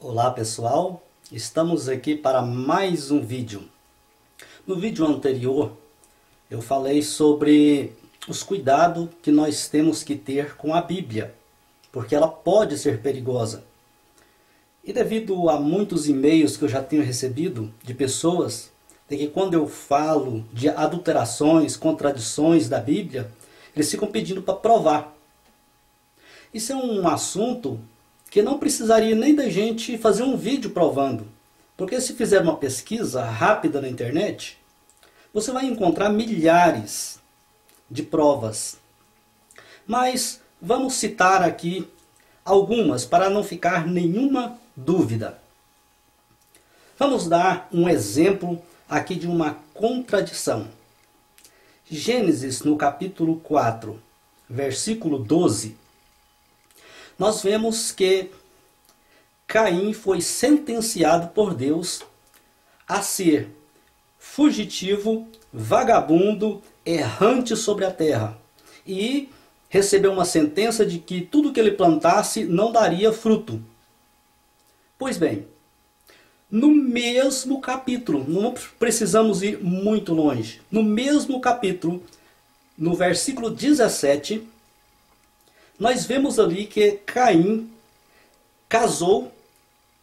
Olá pessoal, estamos aqui para mais um vídeo. No vídeo anterior eu falei sobre os cuidados que nós temos que ter com a Bíblia, porque ela pode ser perigosa. E devido a muitos e-mails que eu já tenho recebido de pessoas, de que quando eu falo de adulterações, contradições da Bíblia, eles ficam pedindo para provar. Isso é um assunto que não precisaria nem da gente fazer um vídeo provando. Porque se fizer uma pesquisa rápida na internet, você vai encontrar milhares de provas. Mas vamos citar aqui algumas para não ficar nenhuma dúvida. Vamos dar um exemplo aqui de uma contradição. Gênesis, no capítulo 4, versículo 12. Nós vemos que Caim foi sentenciado por Deus a ser fugitivo, vagabundo, errante sobre a terra. E recebeu uma sentença de que tudo que ele plantasse não daria fruto. Pois bem, no mesmo capítulo, não precisamos ir muito longe, no mesmo capítulo, no versículo 17, nós vemos ali que Caim casou,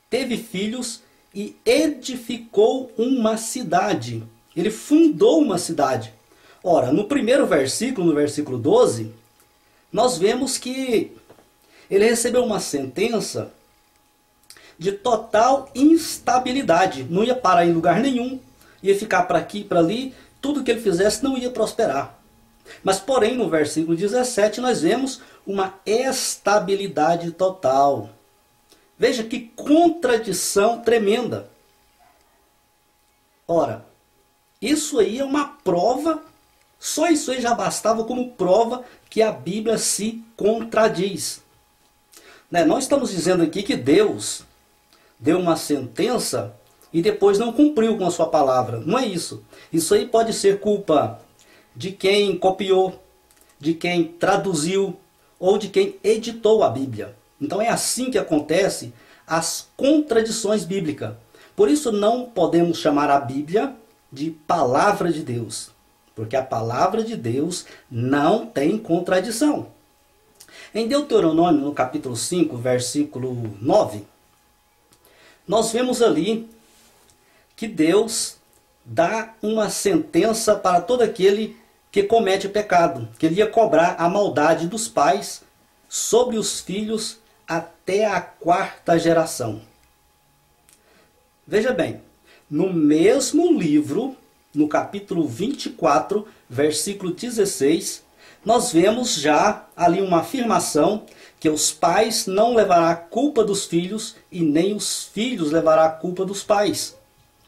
teve filhos e edificou uma cidade. Ele fundou uma cidade. Ora, no primeiro versículo, no versículo 12, nós vemos que ele recebeu uma sentença de total instabilidade. Não ia parar em lugar nenhum, ia ficar para aqui e para ali, tudo que ele fizesse não ia prosperar. Mas, porém, no versículo 17, nós vemos uma estabilidade total. Veja que contradição tremenda. Ora, isso aí é uma prova, só isso aí já bastava como prova que a Bíblia se contradiz. Não estamos dizendo aqui que Deus deu uma sentença e depois não cumpriu com a sua palavra. Não é isso. Isso aí pode ser culpa de quem copiou, de quem traduziu ou de quem editou a Bíblia. Então é assim que acontece as contradições bíblicas. Por isso não podemos chamar a Bíblia de palavra de Deus, porque a palavra de Deus não tem contradição. Em Deuteronômio, no capítulo 5, versículo 9, nós vemos ali que Deus dá uma sentença para todo aquele que comete pecado, que ele ia cobrar a maldade dos pais sobre os filhos até a quarta geração. Veja bem, no mesmo livro, no capítulo 24, versículo 16, nós vemos já ali uma afirmação que os pais não levarão a culpa dos filhos e nem os filhos levarão a culpa dos pais.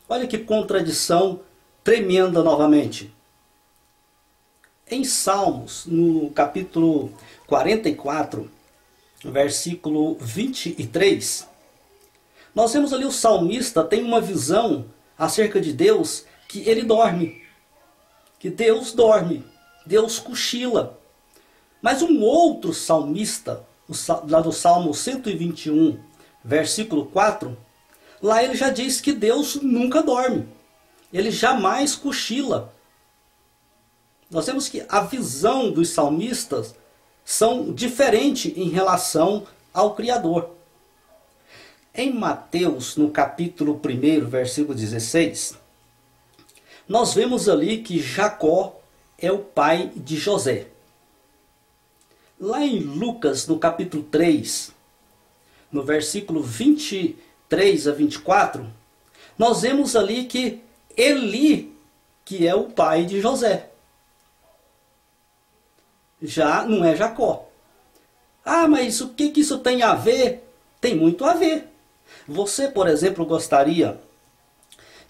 Olha que contradição tremenda novamente. Em Salmos, no capítulo 44, versículo 23, nós vemos ali o salmista tem uma visão acerca de Deus que ele dorme. Que Deus dorme, Deus cochila. Mas um outro salmista, lá do Salmo 121, versículo 4, lá ele já diz que Deus nunca dorme. Ele jamais cochila. Nós vemos que a visão dos salmistas são diferentes em relação ao Criador. Em Mateus, no capítulo 1, versículo 16, nós vemos ali que Jacó é o pai de José. Lá em Lucas, no capítulo 3, no versículo 23 a 24, nós vemos ali que Eli, que é o pai de José. Já não é Jacó. Ah, mas o que isso tem a ver? Tem muito a ver. Você, por exemplo, gostaria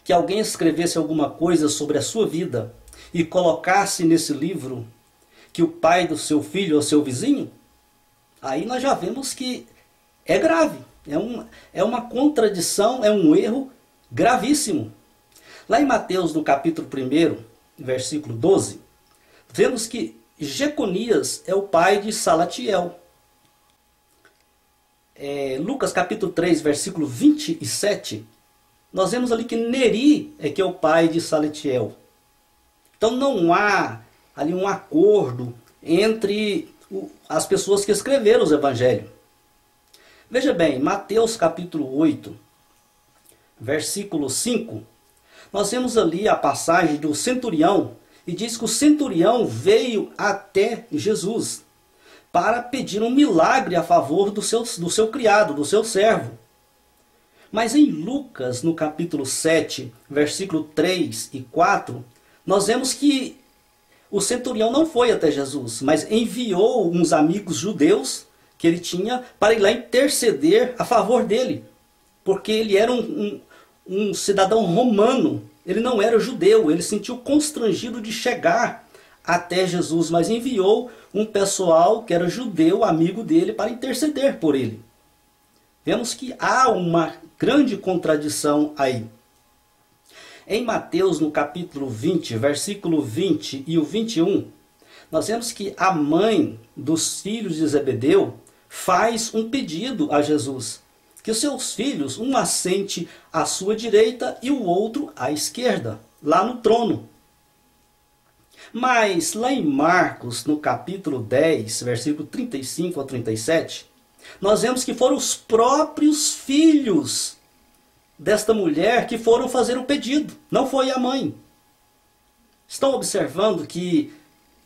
que alguém escrevesse alguma coisa sobre a sua vida e colocasse nesse livro que o pai do seu filho é o seu vizinho? Aí nós já vemos que é grave. É uma contradição, é um erro gravíssimo. Lá em Mateus, no capítulo 1, versículo 12, vemos que Jeconias é o pai de Salatiel. Lucas capítulo 3, versículo 27, nós vemos ali que Neri é que é o pai de Saletiel. Então não há ali um acordo entre as pessoas que escreveram os evangelhos. Veja bem, Mateus capítulo 8, versículo 5, nós vemos ali a passagem do centurião, e diz que o centurião veio até Jesus para pedir um milagre a favor do seu criado, do seu servo. Mas em Lucas, no capítulo 7, versículo 3 e 4, nós vemos que o centurião não foi até Jesus, mas enviou uns amigos judeus que ele tinha para ir lá interceder a favor dele, porque ele era um cidadão romano, ele não era judeu, ele se sentiu constrangido de chegar até Jesus, mas enviou um pessoal que era judeu, amigo dele, para interceder por ele. Vemos que há uma grande contradição aí. Em Mateus, no capítulo 20, versículo 20 e o 21, nós vemos que a mãe dos filhos de Zebedeu faz um pedido a Jesus, que os seus filhos, um assente à sua direita e o outro à esquerda, lá no trono. Mas lá em Marcos, no capítulo 10, versículo 35 a 37, nós vemos que foram os próprios filhos desta mulher que foram fazer o pedido, não foi a mãe. Estão observando que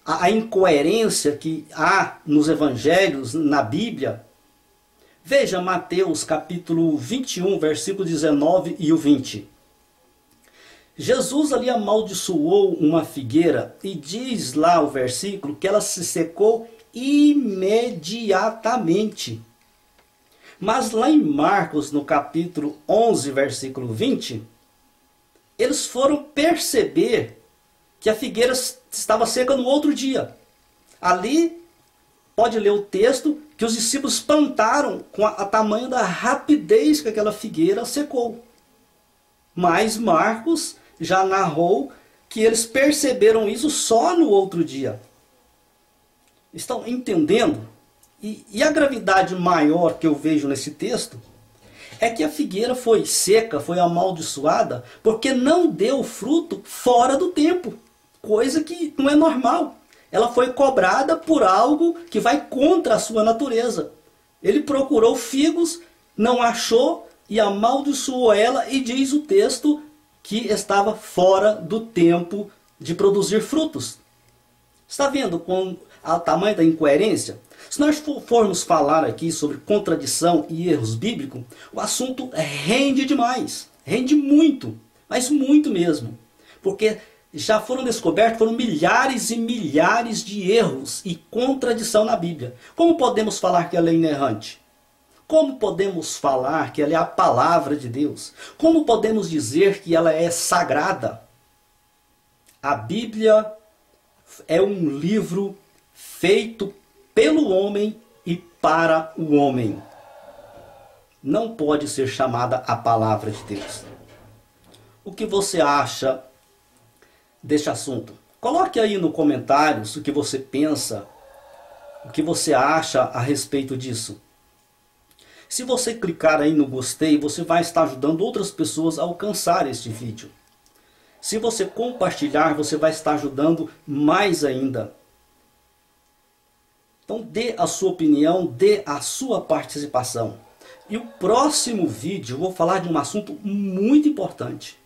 a incoerência que há nos evangelhos, na Bíblia? Veja Mateus capítulo 21, versículo 19 e o 20. Jesus ali amaldiçoou uma figueira e diz lá o versículo que ela se secou imediatamente. Mas lá em Marcos, no capítulo 11, versículo 20, eles foram perceber que a figueira estava seca no outro dia. Ali, pode ler o texto, que os discípulos espantaram com a tamanho da rapidez que aquela figueira secou. Mas Marcos já narrou que eles perceberam isso só no outro dia. Estão entendendo? E a gravidade maior que eu vejo nesse texto é que a figueira foi seca, foi amaldiçoada, porque não deu fruto fora do tempo. Coisa que não é normal. Ela foi cobrada por algo que vai contra a sua natureza. Ele procurou figos, não achou e amaldiçoou ela, e diz o texto que estava fora do tempo de produzir frutos. Está vendo com o tamanho da incoerência? Se nós formos falar aqui sobre contradição e erros bíblicos, o assunto rende demais, rende muito, mas muito mesmo. Porque já foram descobertos, foram milhares e milhares de erros e contradição na Bíblia. Como podemos falar que ela é inerrante? Como podemos falar que ela é a palavra de Deus? Como podemos dizer que ela é sagrada? A Bíblia é um livro feito pelo homem e para o homem. Não pode ser chamada a palavra de Deus. O que você acha deste assunto? Coloque aí no comentários o que você pensa, o que você acha a respeito disso. Se você clicar aí no gostei, você vai estar ajudando outras pessoas a alcançar este vídeo. Se você compartilhar, você vai estar ajudando mais ainda. Então dê a sua opinião, dê a sua participação. E o próximo vídeo eu vou falar de um assunto muito importante.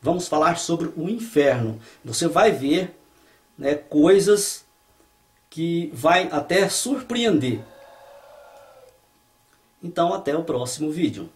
Vamos falar sobre o inferno. Você vai ver, né, coisas que vai até surpreender. Então até o próximo vídeo.